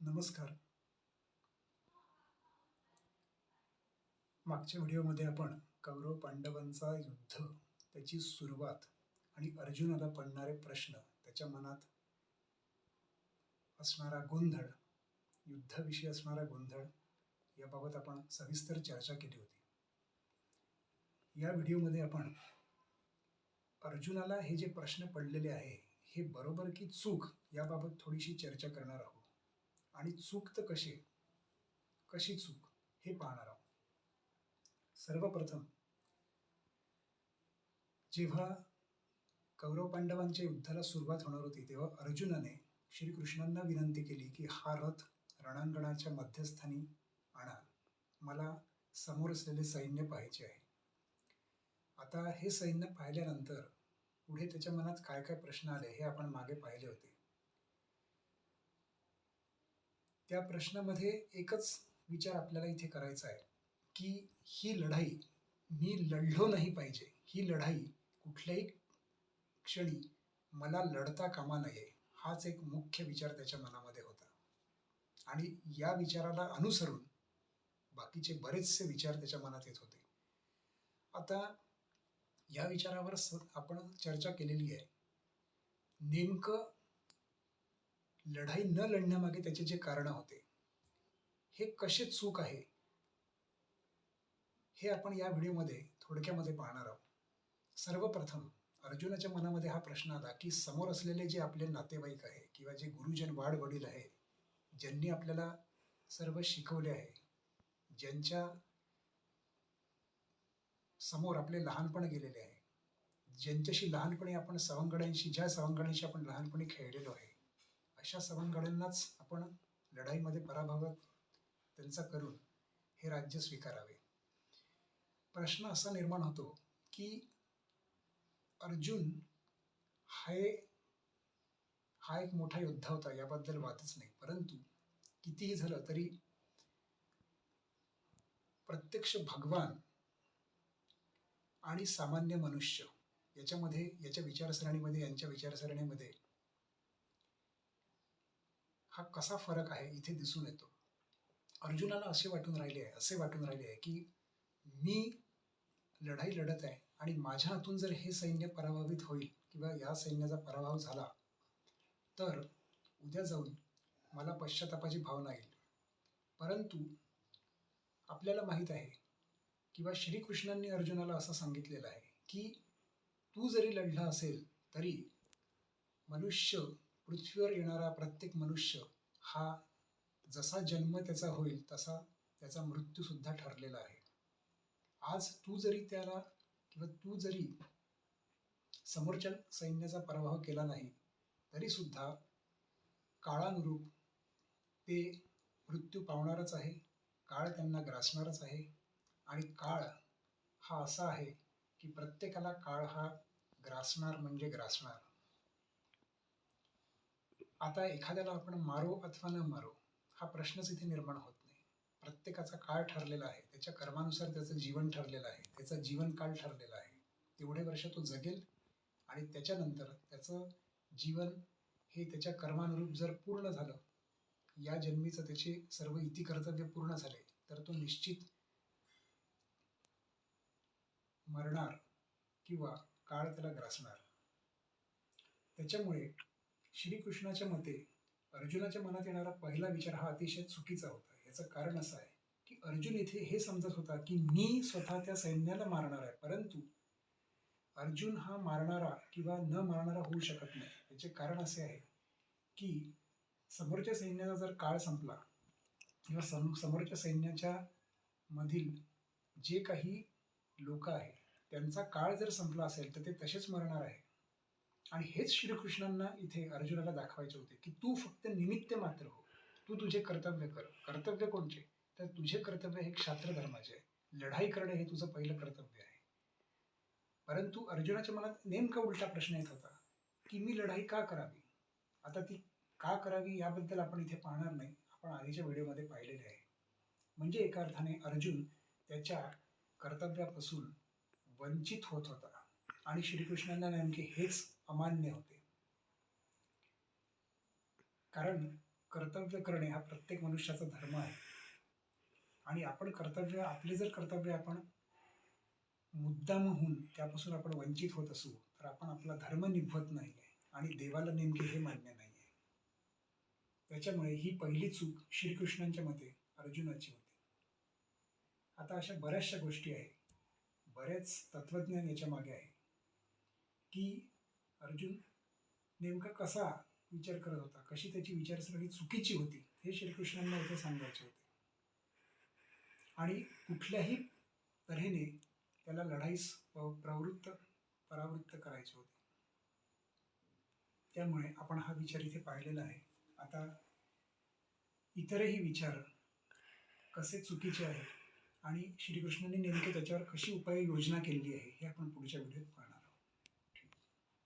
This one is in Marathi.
नमस्कार. मागच्या व्हिडिओमध्ये आपण कौरव पांडवांचा युद्ध, त्याची सुरुवात आणि अर्जुनाला पडणारे प्रश्न, त्याच्या मनात असणारा गोंधळ, युद्धाविषयी असणारा गोंधळ याबाबत आपण सविस्तर चर्चा केली होती. या व्हिडिओमध्ये आपण अर्जुनाला हे जे प्रश्न पडलेले आहे, हे बरोबर की चूक याबाबत थोडीशी चर्चा करणार आहोत. आणि चूक तर कशी चूक हे पाहणार आहोत. सर्वप्रथम जेव्हा कौरव पांडवांच्या युद्धाला सुरुवात होणार होती, तेव्हा अर्जुनाने श्रीकृष्णांना विनंती केली की हा रथ रणांगणाच्या मध्यस्थानी आणा, मला समोर असलेले सैन्य पाहायचे आहे. आता हे सैन्य पाहिल्यानंतर पुढे त्याच्या मनात काय काय प्रश्न आले हे आपण मागे पाहिले होते. त्या प्रश्नामध्ये एकच विचार आपल्याला इथे करायचा आहे की ही लढाई मी लढलो नाही पाहिजे, ही लढाई कुठल्याही क्षणी मला लढता कामा नये, हाच एक मुख्य विचार त्याच्या मनामध्ये होता. आणि या विचाराला अनुसरून बाकीचे बरेचसे विचार त्याच्या मनात येत होते. आता या विचारावर आपण चर्चा केलेली आहे. नेमकं लढाई न लढण्यामागे त्याचे जे कारण होते, हे कसे चूक आहे, हे आपण या व्हिडिओमध्ये थोडक्यामध्ये पाहणार आहोत. सर्वप्रथम अर्जुनाच्या मनामध्ये हा प्रश्न आला की समोर असलेले जे आपले नातेवाईक आहे किंवा जे गुरुजन वाड वडील आहे, ज्यांनी आपल्याला सर्व शिकवले आहे, ज्यांच्या समोर आपले लहानपण गेलेले आहे, ज्यांच्याशी लहानपणी आपण ज्या सवंगड्यांशी आपण लहानपणी खेळलेलो आहे, अशा सवंगड्यांनाच आपण लढाईमध्ये पराभव त्यांचा करून हे राज्य स्वीकारावे. प्रश्न असा निर्माण होतो की अर्जुन हा एक मोठा योद्धा होता, याबद्दल वादच नाही. परंतु कितीही झालं तरी प्रत्यक्ष भगवान आणि सामान्य मनुष्य याच्या विचारसरणीमध्ये हा कसा फरक आहे इथे दिसून येतो. अर्जुनाला असे वाटून राहिले आहे की मी लढाई लढत आहे आणि माझ्या हातून जर हे सैन्य पराभवित होईल किंवा या सैन्याचा पराभव झाला तर उद्या जाऊन मला पश्चातापाची भावना येईल. परंतु आपल्याला माहीत आहे किंवा श्रीकृष्णांनी अर्जुनाला असं सांगितलेलं आहे की तू जरी लढला असेल तरी पृथ्वीवर येणारा प्रत्येक मनुष्य हा जसा जन्म त्याचा होईल तसा त्याचा मृत्यूसुद्धा ठरलेला आहे. आज तू जरी समोरच्या सैन्याचा पराभव केला नाही तरी सुद्धा काळानुरूप ते मृत्यू पावणारच आहे, काळ त्यांना ग्रासणारच आहे. आणि काळ हा असा आहे की प्रत्येकाला काळ हा ग्रासणार म्हणजे ग्रासणार. आता एखाद्याला आपण मारो अथवा न मारो हा प्रश्नच इथे निर्माण होत नाही. प्रत्येकाचा काळ ठरलेला आहे, त्याच्या कर्मानुसार त्याचं जीवन ठरलेलं आहे, त्याचा जीवनकाळ ठरलेला आहे. तेवढे वर्ष तो जगेल आणि त्याच्यानंतर त्याचं जीवन हे त्याच्या कर्मानुरूप जर पूर्ण झालं, या जन्मीचं त्याचे सर्व इती कर्तव्य पूर्ण झाले, तर तो निश्चित मरणार किंवा काळ त्याला ग्रासणार. त्याच्यामुळे श्रीकृष्णाच्या मते अर्जुनाच्या मनात येणारा पहिला विचार हा अतिशय चुकीचा होता. याचं कारण असं आहे की अर्जुन इथे हे समजत होता की मी स्वतः त्या सैन्याला मारणार आहे, परंतु अर्जुन हा मारणारा किंवा न मारणारा होऊ शकत नाही. याचे कारण असे आहे की समोरच्या सैन्याचा जर काळ संपला किंवा समोरच्या सैन्याच्या मधील जे काही लोक आहेत त्यांचा काळ जर संपला असेल तर ते तसेच मरणार आहे. आणि हेच श्रीकृष्णांना इथे अर्जुनाला दाखवायचे होते की तू फक्त निमित्त मात्र हो, तू तुझे कर्तव्य कर. कर्तव्य कोणते? तर तुझे कर्तव्य हे क्षात्र धर्माचे आहे, लढाई करणे हे तुझं पहिलं कर्तव्य आहे. परंतु अर्जुनाच्या मनात नेमका उलटा प्रश्न येत होता की मी लढाई का करावी. आता ती का करावी याबद्दल आपण इथे पाहणार नाही, आपण आधीच्या व्हिडिओमध्ये पाहिलेले आहे. म्हणजे एका अर्थाने अर्जुन त्याच्या कर्तव्यापासून वंचित होत होता आणि श्रीकृष्णांना नेमके हेच अमान्य होते. कारण कर्तव्य करणे हा प्रत्येक मनुष्याचा धर्म आहे. आणि आपले जर कर्तव्य आपण मुद्दाम होऊन त्यापासून आपण वंचित होत असू, तर आपण आपला धर्म निभवत नाही आहे आणि देवाला नेमके हे मान्य नाही आहे. त्याच्यामुळे ही पहिली चूक श्रीकृष्णांच्या मते अर्जुनाची होती. आता अशा बऱ्याचशा गोष्टी आहेत, बरेच तत्वज्ञान याच्या मागे आहे, की अर्जुन नेमका कसा विचार करत होता, कशी त्याची विचारसरणी चुकीची होती, हे श्रीकृष्णांना इथे सांगायचे होते. आणि कुठल्याही तऱ्हेने त्याला लढाईस परावृत्त करायचे होते. त्यामुळे आपण हा विचार इथे पाहिलेला आहे. आता इतरही विचार कसे चुकीचे आहेत आणि श्रीकृष्णांनी नेमके त्याच्यावर कशी उपाययोजना केलेली आहे हे आपण पुढच्या व्हिडिओत पाहणार.